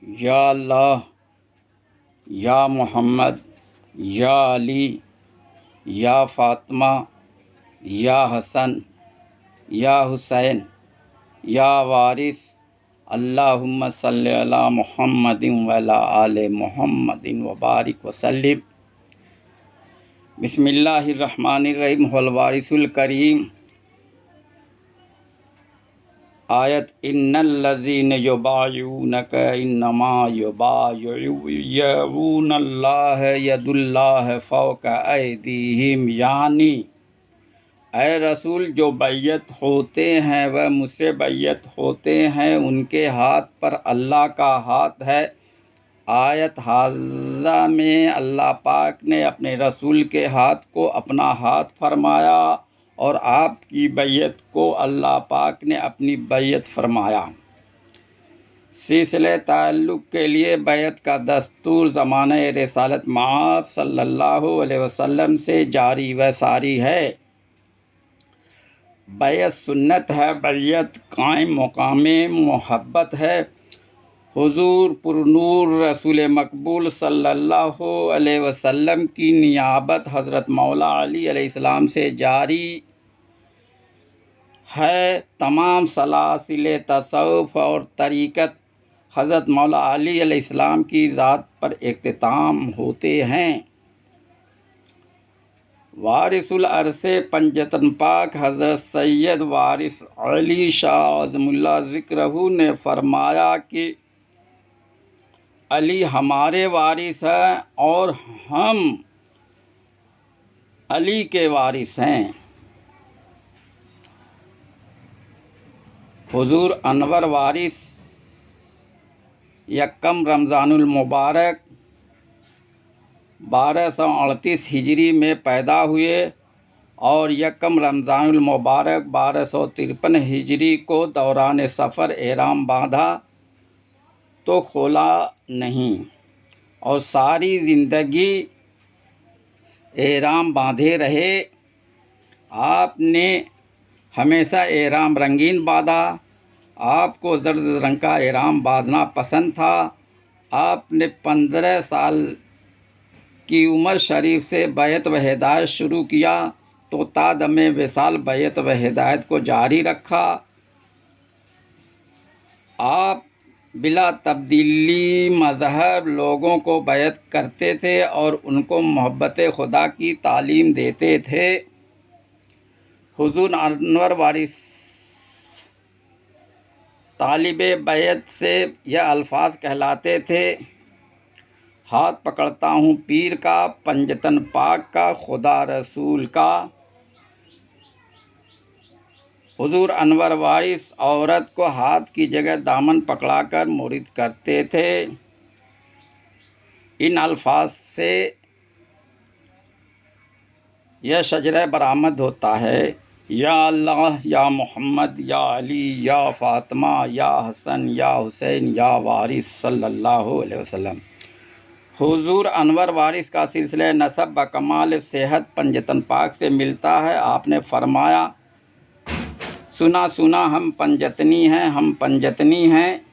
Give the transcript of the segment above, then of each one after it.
या अल्लाह, या मोहम्मद, या अली, या फ़ातिमा, या हसन, या हुसैन, या वारिस, अल्लाहुम्मा सल्लि अला मुहम्मदिन व अला आले मुहम्मदिन व बारिक वसल्लिम। बिस्मिल्लाहिर्रहमानिर्रहीम। हुवल वारिसुल करीम। आयत इन्नल्लज़ीना युबाय्यूनका इन्नमा युबाय्यूनल्लाह यदुल्लाह फ़ौक़ ऐदीहिम, यानी ऐ रसूल, जो बैयत होते हैं वह मुझसे बैयत होते हैं, उनके हाथ पर अल्लाह का हाथ है। आयत हाज़ा में अल्लाह पाक ने अपने रसूल के हाथ को अपना हाथ फरमाया और आपकी बैयत को अल्लाह पाक ने अपनी बैयत फरमाया। सिलसिले ताल्लुक़ के लिए बैयत का दस्तूर ज़माने रिसालत मआब सल्लल्लाहु अलैहि वसल्लम से जारी व सारी है। बैयत सुन्नत है, बैयत कायम मुकामे मोहब्बत है। हुजूर पुरनूर रसूल मकबूल सल्लल्लाहु अलैहि वसल्लम की नियाबत हज़रत मौला अली अलैहिस्सलाम से जारी है। तमाम सलासिल तसव्वुफ़ और तरीक़त हज़रत मौला अली अलैहिस्सलाम की ज़ात पर इख्तिताम होते हैं। वारिसुल अरसे पंजतन पाक हज़रत सैयद वारिस अली शाह आज़मुल्लाह ज़िक्रहू ने फरमाया कि अली हमारे वारिस हैं और हम अली के वारिस हैं। हुजूर अनवर वारिस यक्कम रमज़ानुल मुबारक 1238 हिजरी में पैदा हुए और यक्कम रमज़ानुल मुबारक 1253 हिजरी को दौरान सफ़र एहराम बांधा तो खोला नहीं और सारी ज़िंदगी एहराम बांधे रहे। आपने हमेशा एहराम रंगीन बांधा। आपको ज़र्द रंग का एहराम बांधना पसंद था। आपने 15 साल की उम्र शरीफ से बैयत व हिदायत शुरू किया तो तादमे विसाल बैयत व हिदायत को जारी रखा। आप बिला तब्दीली मज़हब लोगों को बैयत करते थे और उनको मोहब्बत खुदा की तालीम देते थे। हुजूर अनवर वारिस तालिबे बैयत से यह अल्फाज कहलाते थे, हाथ पकड़ता हूँ पीर का, पंजतन पाक का, खुदा रसूल का। हुजूर अनवर वारिस औरत को हाथ की जगह दामन पकड़ाकर मुरीद करते थे। इन अल्फाज से यह शजरा बरामद होता है, या अल्लाह, या मोहम्मद, या अली, या फ़ातिमा, या हसन, या हुसैन, या वारिस सल्लल्लाहु अलैहि वसल्लम। हुजूर अनवर वारिस का सिलसिला नसब बकमाल सेहत पंजतन पाक से मिलता है। आपने फरमाया, सुना सुना हम पंजतनी हैं, हम पंजतनी हैं।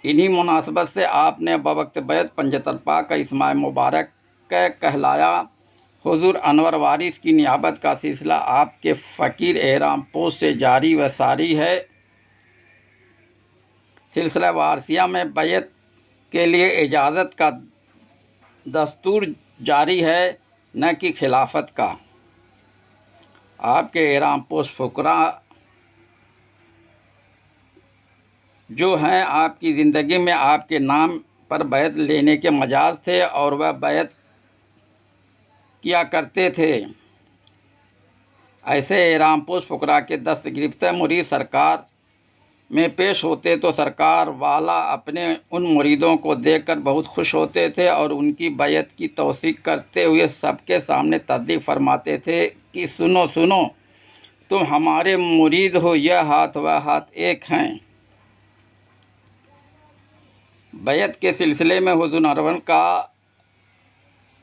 इन्हीं मुनासबत से आपने बवक्त बैत पंजतन पाक का इस्माए मुबारक कहलाया। हुजूर अनवर वारिस की नियाबत का सिलसिला आपके फ़कीर एहराम पोश से जारी व सारी है। सिलसिला वारसिया में बैत के लिए इजाज़त का दस्तूर जारी है, न कि खिलाफत का। आपके एहराम पोश फ़ुक़रा जो हैं आपकी ज़िंदगी में आपके नाम पर बैत लेने के मजाज थे और वह बैत किया करते थे। ऐसे एहराम पोश फ़ुक़रा के दस्त गिरफ्ते मुरीद सरकार में पेश होते तो सरकार वाला अपने उन मुरीदों को देखकर बहुत खुश होते थे और उनकी बैयत की तौसीक़ करते हुए सबके सामने तस्दीक़ फरमाते थे कि सुनो सुनो, तुम हमारे मुरीद हो, यह हाथ व हाथ एक हैं। बैयत के सिलसिले में हुज़ूर अनवर का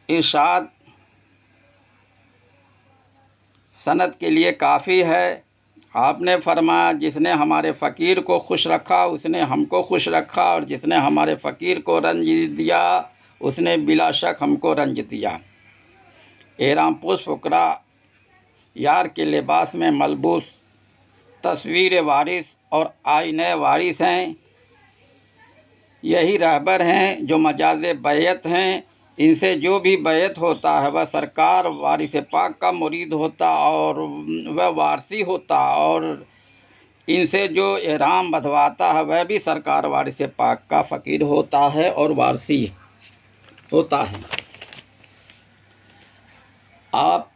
इरशाद सनद के लिए काफ़ी है। आपने फरमाया जिसने हमारे फ़कीर को खुश रखा उसने हमको खुश रखा, और जिसने हमारे फ़कीर को रंज दिया उसने बिला शक हमको रंज दिया। एहराम पोश फ़ुकरा यार के लिबास में मलबूस तस्वीर वारिस और आईने वारिस हैं। यही रहबर हैं जो मजाज बैत हैं। इनसे जो भी बैत होता है वह सरकार वारिस पाक का मुरीद होता और वह वारसी होता, और इनसे जो एहराम बंधवाता है वह भी सरकार वारिस पाक का फ़कीर होता है और वारसी होता है। आप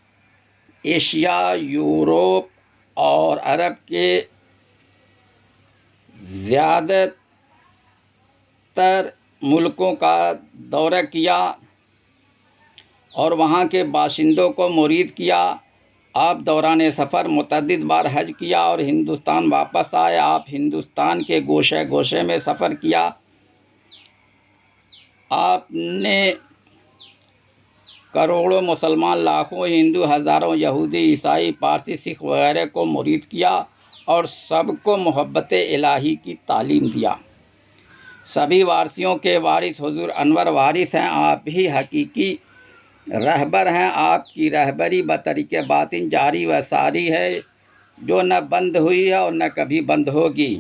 एशिया, यूरोप और अरब के ज़्यादातर मुल्कों का दौरा किया और वहाँ के बाशिंदों को मुरीद किया। आप दौरान सफ़र मुतअद्दिद बार हज किया और हिंदुस्तान वापस आए। आप हिंदुस्तान के गोशे गोशे में सफ़र किया। आपने करोड़ों मुसलमान, लाखों हिंदू, हज़ारों यहूदी, ईसाई, पारसी, सिख वगैरह को मुरीद किया और सबको मोहब्बत इलाही की तालीम दिया। सभी वारसियों के वारिस हुजूर अनवर वारिस हैं। आप ही हकीकी रहबर हैं। आपकी रहबरी बतरीके बातिन जारी व सारी है, जो न बंद हुई है और न कभी बंद होगी।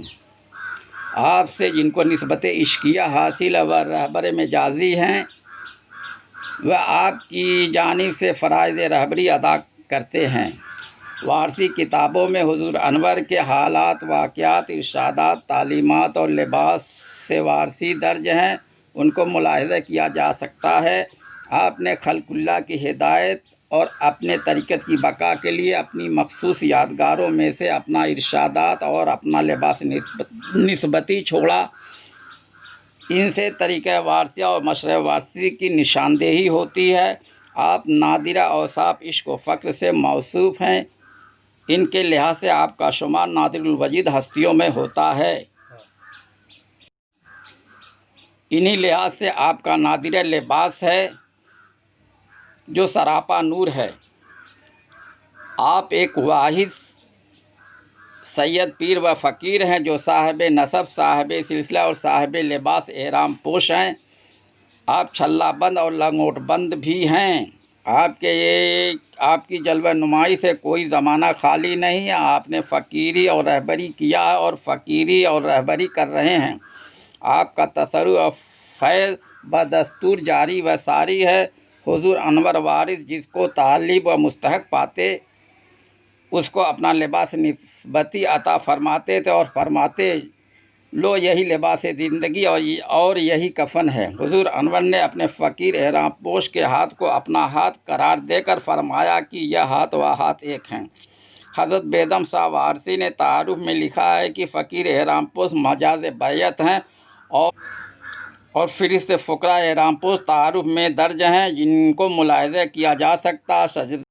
आपसे जिनको निस्बत इश्किया हासिल है वह रहबर मेजाजी हैं। वह आपकी जानिब से फ़राइज़ रहबरी अदा करते हैं। वारसी किताबों में हुजूर अनवर के हालात, वाक़यात, इरशादात, तालीमात और लिबास से वारसी दर्ज हैं। उनको मुलाहिज़ा किया जा सकता है। आपने खल्कुल्लाह की हिदायत और अपने तरीक़त की बका के लिए अपनी मखसूस यादगारों में से अपना इरशादात और अपना लिबास निस्बती छोड़ा। इनसे तरीक़ा वारसिया और मशरब वारसी की निशानदेही होती है। आप नादिरा औसाफ इश्क व फ़क्र से मौसूफ़ हैं। इनके लिहाज से आपका शुमार नादिरुल वजीद हस्तियों में होता है। इन्हीं लिहाज से आपका नादिर लिबास है जो सरापा नूर है। आप एक वाहिद सैयद पीर व फ़कीर हैं जो साहिब नसब, साहिब सिलसिला और साहिब लिबास एहराम पोश हैं। आप छल्ला बंद और लंगोट बंद भी हैं। आपकी जलवा नुमाई से कोई ज़माना खाली नहीं है। आपने फ़कीरी और रहबरी किया है और फ़कीरी और रहबरी कर रहे हैं। आपका तसर्रुफ़ और फैज़ बदस्तूर जारी व सारी है। हुजूर अनवर वारिस जिसको तालिब व मुस्तहक पाते उसको अपना लिबास निस्बती अता फरमाते थे और फरमाते, लो यही लिबास ज़िंदगी और यही कफन है। हुजूर अनवर ने अपने फ़कीर एहराम पोश के हाथ को अपना हाथ करार देकर फरमाया कि यह हाथ व हाथ एक हैं। हज़रत बेदम शाह वारसी ने तारुफ़ में लिखा है कि फ़कीर एहराम पोश मजाज बैत हैं और फ़िरिस्त फ़ुकरा एहराम पोश तारुफ़ में दर्ज हैं, जिनको मुलाहिज़ा किया जा सकता। सजद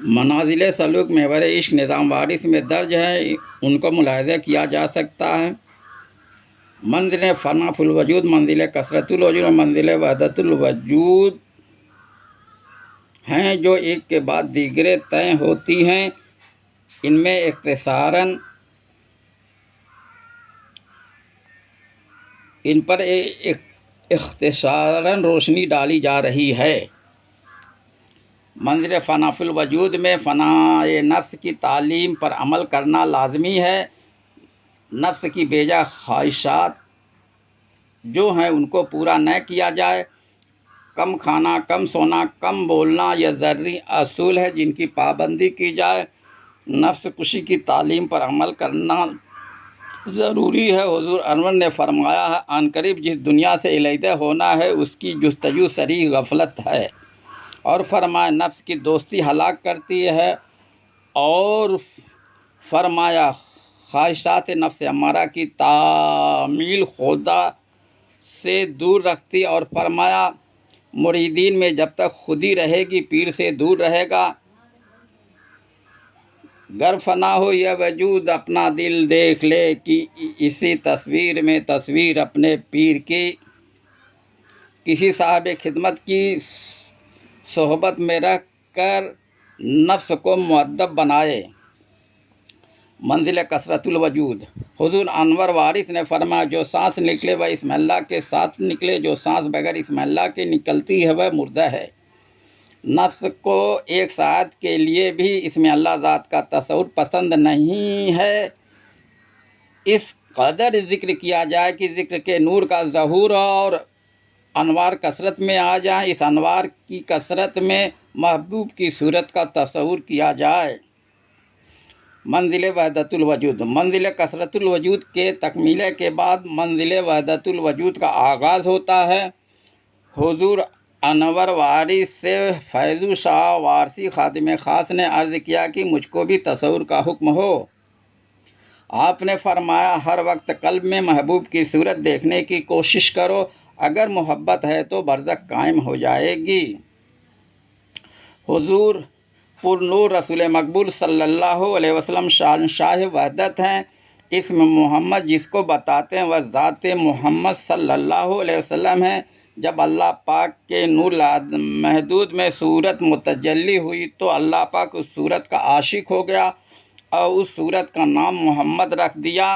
मनाजिल सलूक महवर इश्क निज़ाम वारिस में दर्ज है, उनको मुलाहिज़ा किया जा सकता है। मंजिल फ़नाफुल वजूद, मंजिल कसरतुल वजूद और मंजिल वहदतुल वजूद हैं जो एक के बाद दीगरे तय होती हैं। इनमें इन पर इख्तिसारन रोशनी डाली जा रही है। मंजिल फ़नाफुल वजूद में फ़नाए नफ्स की तालीम पर अमल करना लाजमी है। नफ्स की बेजा ख्वाहिशात जो हैं उनको पूरा न किया जाए। कम खाना, कम सोना, कम बोलना यह ज़रूरी असूल है जिनकी पाबंदी की जाए। नफ्स कुशी की तालीम पर अमल करना ज़रूरी है। हुजूर अनवर ने फरमाया है, अनकरीब जिस दुनिया से अलहदा होना है उसकी जुस्तजू सरी गफलत है। और फरमाया नफ्स की दोस्ती हलाक करती है। और फरमाया ख्वाहिशात नफ्स अम्मारा की तामील खुदा से दूर रखती। और फरमाया मुरीदीन में जब तक खुदी रहेगी पीर से दूर रहेगा। गर फना हो यह वजूद अपना दिल देख ले कि इसी तस्वीर में तस्वीर अपने पीर की। किसी साहिब खिदमत की सोहबत में रख कर नफ्स को मुअद्दब बनाए। मंजिल कसरतुल वजूद। हुजूर अनवर वारिस ने फरमाया, जो सांस निकले वह इसमें अल्लाह के साथ निकले, जो सांस बगैर इसमें अल्लाह के निकलती है वह मुर्दा है। नफ्स को एक साथ के लिए भी इसमें अल्लाह ज़ात का तसव्वुर पसंद नहीं है। इस कदर ज़िक्र किया जाए कि ज़िक्र के नूर का ज़हूर और अनवार कसरत में आ जाए। इस अनवार की कसरत में महबूब की सूरत का तसव्वुर किया जाए। मंजिल वहदतुल वजूद। मंजिल कसरतुल वजूद के तकमीले के बाद मंजिल वहदतुल वजूद का आगाज़ होता है। हुजूर अनवर वारिस से फैज़ू शाह वारसी खादिम ख़ास ने अर्ज़ किया कि मुझको भी तसव्वुर का हुक्म हो। आपने फरमाया, हर वक्त कल्ब में महबूब की सूरत देखने की कोशिश करो, अगर मोहब्बत है तो बरज़ख कायम हो जाएगी। हुजूर पुरनूर रसूल मकबूल सल्लल्लाहु अलैहि वसल्लम शाह वहदत हैं। इसमें मोहम्मद जिसको बताते हैं वह ज़ात मोहम्मद सल्लल्लाहु अलैहि वसल्लम है। जब अल्लाह पाक के नूर महदूद में सूरत मुतजल्ली हुई तो अल्लाह पाक उस सूरत का आशिक हो गया और उस सूरत का नाम मोहम्मद रख दिया।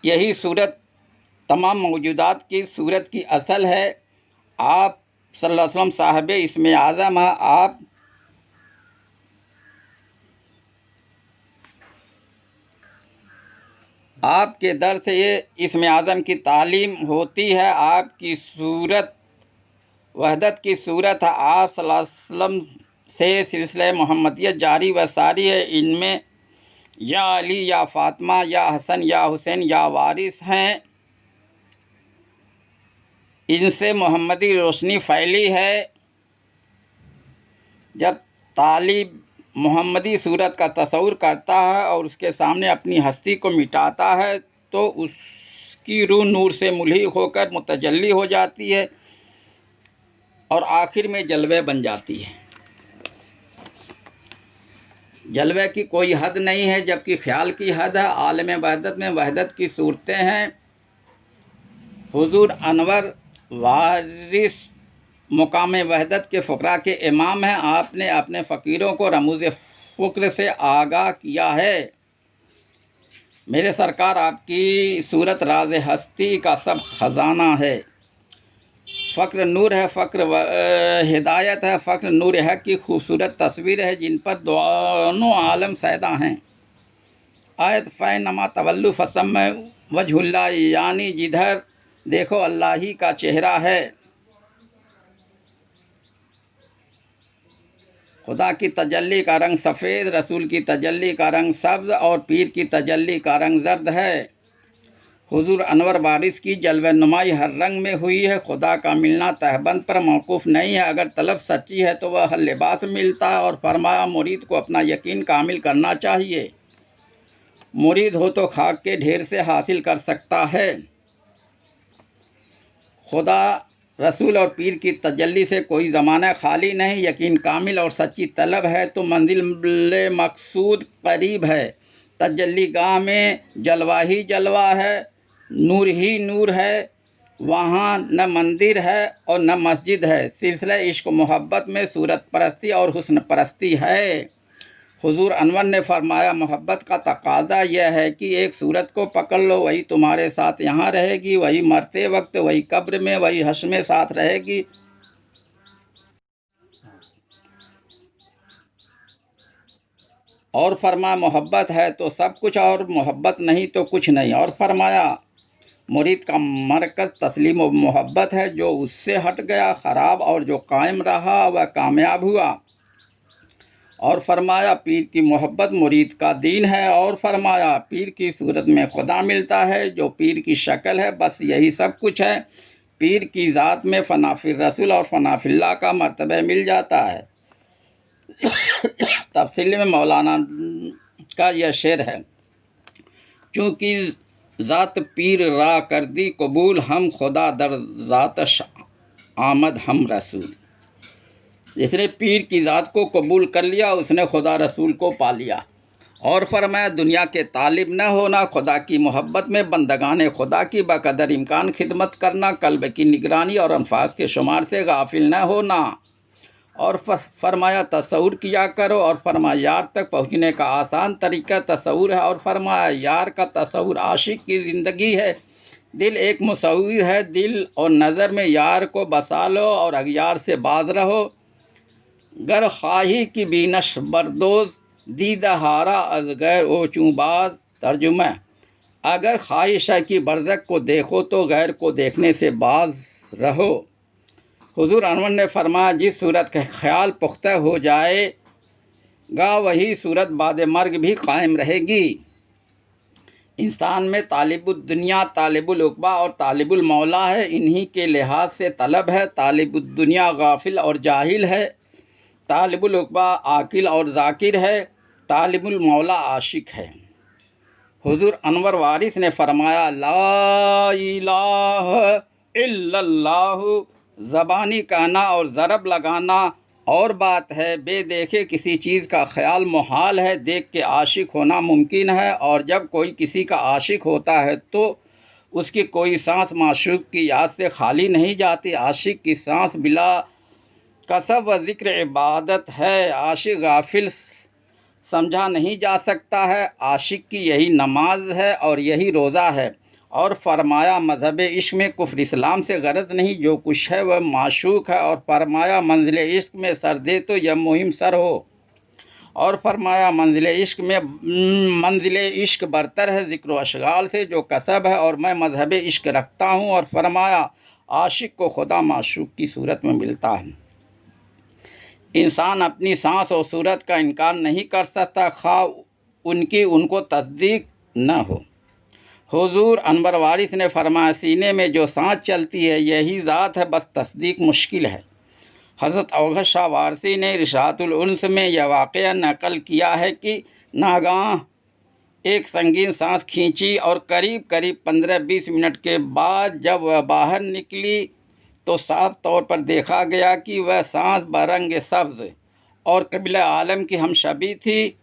यही सूरत तमाम मौजूदात की सूरत की असल है। आप सल्लल्लाहु अलैहि वसल्लम साहिब इसमें आज़म है। आपके दर से ये इसमें आज़म की तालीम होती है। आपकी सूरत वहदत की सूरत है। आप सल्लल्लाहु अलैहि वसल्लम से सिलसिला मोहम्मदियत जारी व सारी है। इनमें या अली या फ़ातिमा या हसन या हुसैन या वारिस हैं। इनसे मोहम्मदी रोशनी फैली है। जब तालिब मोहम्मदी सूरत का तसव्वुर करता है और उसके सामने अपनी हस्ती को मिटाता है तो उसकी रूह नूर से मुल्हिक होकर मुतजल्ली हो जाती है और आखिर में जलवे बन जाती है। जलवे की कोई हद नहीं है, जबकि ख्याल की हद है। आलम वहदत में वहदत की सूरतें हैं। हुजूर अनवर वारिस मुकाम वहदत के फ़ुक़रा के इमाम हैं। आपने अपने फ़कीरों को रमूज़ फ़ुक्र से आगाह किया है। मेरे सरकार आपकी सूरत राज हस्ती का सब ख़जाना है। फ़क्र नूर है, फ़क्र हिदायत है, फ़क्र नूर हक़ की खूबसूरत तस्वीर है जिन पर दोनों आलम सैदा हैं। आयत फ़ैनमा तवल्लु फ़सम्म वजहुल्लाह, यानी जिधर देखो अल्लाह ही का चेहरा है। खुदा की तजल्ली का रंग सफ़ेद, रसूल की तजल्ली का रंग सब्ज़ और पीर की तजल्ली का रंग जर्द है। हुजूर अनवर वारिस की जलवे नुमाई हर रंग में हुई है। खुदा का मिलना तहबंद पर मौकूफ़ नहीं है। अगर तलब सच्ची है तो वह हर लिबास मिलता है। और फरमाया, मुरीद को अपना यकीन कामिल करना चाहिए। मुरीद हो तो खाक के ढेर से हासिल कर सकता है। खुदा, रसूल और पीर की तजल्ली से कोई ज़माना खाली नहीं। यकीन कामिल और सच्ची तलब है तो मंजिल मकसूद करीब है। तजल्ली गाह में जलवा ही जलवा है, नूर ही नूर है। वहाँ न मंदिर है और न मस्जिद है। सिलसिला इश्क मोहब्बत में सूरत परस्ती और हुस्न परस्ती है। हुजूर अनवर ने फरमाया, मोहब्बत का तकाजा यह है कि एक सूरत को पकड़ लो, वही तुम्हारे साथ यहाँ रहेगी, वही मरते वक्त, वही कब्र में, वही हश्र में साथ रहेगी। और फरमाया, मोहब्बत है तो सब कुछ और मोहब्बत नहीं तो कुछ नहीं। और फरमाया, मुरीद का मरकज़ तस्लीम व मोहब्बत है। जो उससे हट गया ख़राब और जो कायम रहा वह कामयाब हुआ। और फरमाया, पीर की मोहब्बत मुरीद का दीन है। और फरमाया, पीर की सूरत में खुदा मिलता है जो पीर की शक्ल है। बस यही सब कुछ है। पीर की ज़ात में फ़नाफिर रसूल और फ़नाफिल्लाह का मर्तबा मिल जाता है। तफसील में मौलाना का यह शेर है, चूँकि ज़ात पीर रा कर दी कबूल, हम खुदा दर ज़ात आमद हम रसूल। जिसने पीर की ज़ात को कबूल कर लिया उसने खुदा रसूल को पा लिया। और फरमाया, दुनिया के तालिब न होना, खुदा की मोहब्बत में बंदगाने खुदा की बकदर इम्कान खिदमत करना, कल्ब की निगरानी और अनफास के शुमार से गाफिल न होना। और फरमाया तसव्वुर किया करो, और फरमाया यार तक पहुँचने का आसान तरीका तसव्वुर है, और फरमाया यार का तसव्वुर आशिक की ज़िंदगी है। दिल एक मुसव्विर है, दिल और नज़र में यार को बसा लो और अगयार से बाज रहो। गर ख्वाही की बीनश बरदोज दीदहारा अजगैर ओ चूबाज। तर्जुमा, अगर ख्वाहिश है कि बरज़क को देखो तो गैर को देखने से बाज रहो। हुजूर अनवर ने फरमाया जिस सूरत का ख्याल पुख्ता हो जाएगा वही सूरत बाद मर्ग भी कायम रहेगी। इंसान में तालिबुद दुनिया, तालिबुल उक़बा और तालिबुल मौला है। इन्हीं के लिहाज से तलब है। तालिबुद दुनिया गाफिल और जाहिल है, तालिबुल उक़बा आकिल और ज़ाकिर है, तालिबुल मौला आशिक है। हुजूर अनवर वारिस ने फरमाया ला इलाहा इल्लल्लाहु ज़बानी कहना और ज़रब लगाना और बात है, बेदेखे किसी चीज़ का ख्याल मुहाल है, देख के आशिक होना मुमकिन है। और जब कोई किसी का आशिक होता है तो उसकी कोई सांस माशूक की याद से खाली नहीं जाती। आशिक की सांस बिला कसब व ज़िक्र इबादत है। आशिक गाफिल समझा नहीं जा सकता है। आशिक की यही नमाज है और यही रोज़ा है। और फरमाया मज़हब इश्क में कुफ्र इस्लाम से गरज नहीं, जो कुछ है वह माशूक है। और फरमाया मंजिल इश्क में सर दे तो यह मुहिम सर हो। और फरमाया मंजिल इश्क बरतर है ज़िक्र अशगाल से, जो कसब है, और मैं मज़हब इश्क रखता हूँ। और फरमाया आशिक को खुदा माशूक की सूरत में मिलता है। इंसान अपनी सांस और सूरत का इनकार नहीं कर सकता, खा उनको तस्दीक न हो। हुजूर अनवर वारिस ने फरमाया सीने में जो सांस चलती है यही ज़ात है, बस तस्दीक मुश्किल है। हज़रत अवगत शाह वारसी ने रिशातुल उन्स में यह वाक़या नकल किया है कि नागाह एक संगीन सांस खींची और करीब करीब 15-20 मिनट के बाद जब वह बाहर निकली तो साफ तौर पर देखा गया कि वह सांस बरंग सब्ज़ और क़िबला आलम की हमशबी थी।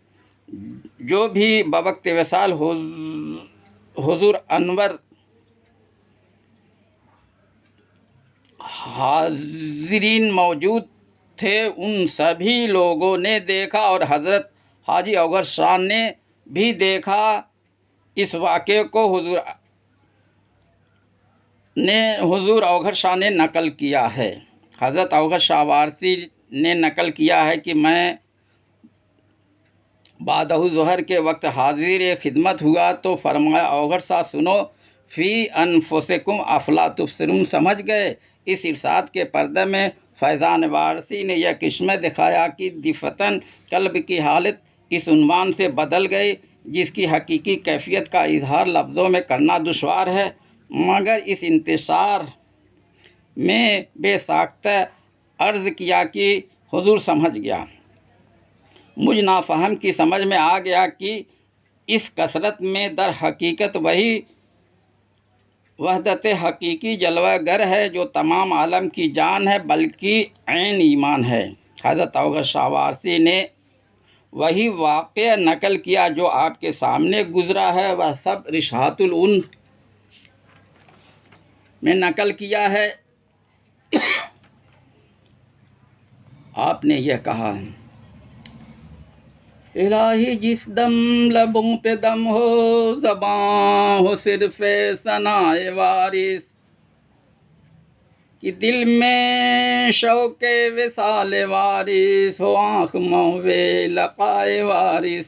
जो भी बवक्त वसाल हुजूर अनवर हाज़रीन मौजूद थे उन सभी लोगों ने देखा, और हज़रत हाजी अवगत शाह ने भी देखा। इस वाक़े को हुजूर अवगत शाह ने नकल किया है। हज़रत अवगत शाह वारसी ने नकल किया है कि मैं बादहु ज़ोहर के वक्त हाजिर खिदमत हुआ तो फरमाया अवगत शाह सुनो, फ़ी अनफुसिकुम अफला तुबसिरून। समझ गए। इस इरशाद के पर्दे में फैज़ान वारसी ने यह किस्में दिखाया कि दिफतन कल्ब की हालत इस उन्वान से बदल गई जिसकी हकीकी कैफियत का इजहार लफ्ज़ों में करना दुश्वार है, मगर इस इंतशार में बेसाख्ता अर्ज़ किया कि हुजूर समझ गया। मुझ नाफहम की समझ में आ गया कि इस कसरत में दर हकीकत वही वहदत हकीकी जलवागर है जो तमाम आलम की जान है, बल्कि ऐन ईमान है। हज़रत अवगत शाह वारसी ने वही वाक़या नकल किया जो आपके सामने गुज़रा है, वह सब रिशातुल उन्स में नकल किया है। आपने यह कहा इलाही जिस दम लबों पे दम हो ज़बां हो सिर्फ़ सनाए वारिस, कि दिल में शौक़े विसाल वारिस हो आँख मौवे लक़ाए वारिस।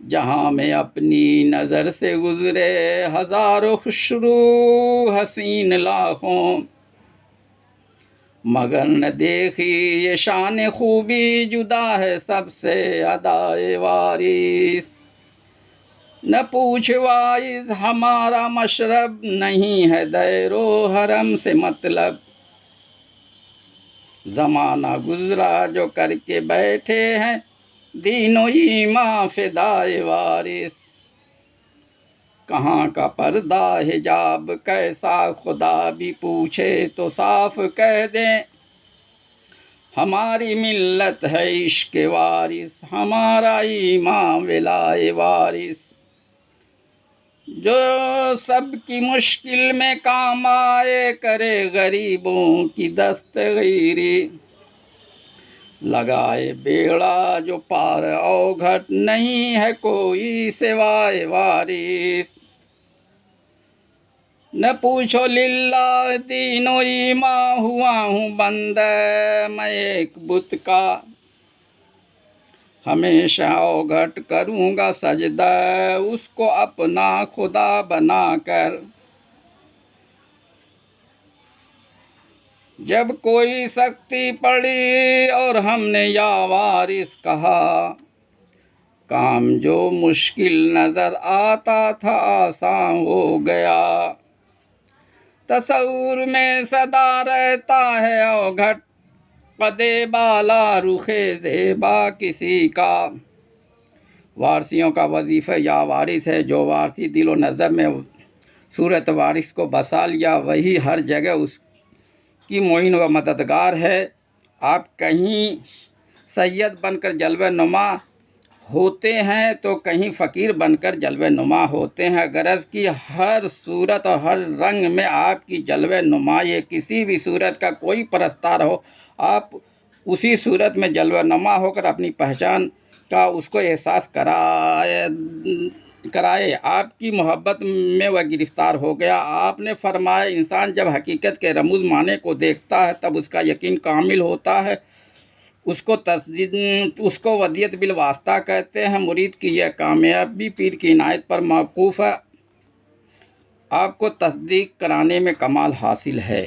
जहाँ में अपनी नज़र से गुज़रे हज़ारों खुशरू हसीन लाखों, मगर न देखी ये शान खूबी जुदा है सबसे अदाए वारिस। न पूछ वाइज हमारा मशरब नहीं है दैरो हरम से मतलब, ज़माना गुज़रा जो करके बैठे हैं दीनो ईमा फ़िदाए वारिस। कहाँ का पर्दा हिजाब कैसा खुदा भी पूछे तो साफ कह दें, हमारी मिल्लत है इश्क वारिस हमारा ईमान विलाए वारिस। जो सबकी मुश्किल में काम आए करे गरीबों की दस्तगीरी, लगाए बेड़ा जो पार अवघट, नहीं है कोई सिवाय वारिस। न पूछो लिल्ला दीनो ईमा, हुआ हूँ बंदे मैं एक बुत का। हमेशा अवघट करूँगा सजदा, उसको अपना खुदा बना कर। जब कोई शक्ति पड़ी और हमने या वारिस कहा, काम जो मुश्किल नजर आता था आसान हो गया। तसव्वुर में सदा रहता है अवघट, कदे बाला रुखे ज़ेबा किसी का। वारसियों का वजीफ़ा या वारिस है। जो वारसी दिलो नज़र में सूरत वारिस को बसा लिया, वही हर जगह उसकी मोइन व मददगार है। आप कहीं सैयद बनकर जलवे नुमा होते हैं तो कहीं फ़कीर बनकर जलवे नुमा होते हैं। गरज की हर सूरत और हर रंग में आपकी जलवे नुमाई, किसी भी सूरत का कोई परस्तार हो, आप उसी सूरत में जलवे नुमा होकर अपनी पहचान का उसको एहसास कराए। आपकी मोहब्बत में वह गिरफ़्तार हो गया। आपने फरमाया, इंसान जब हकीकत के रमूज़ माने को देखता है तब उसका यकीन कामिल होता है। उसको वदियत बिल वास्ता कहते हैं। मुरीद की यह कामयाबी पीर की इनायत पर मौकूफ़ है। आपको तस्दीक कराने में कमाल हासिल है।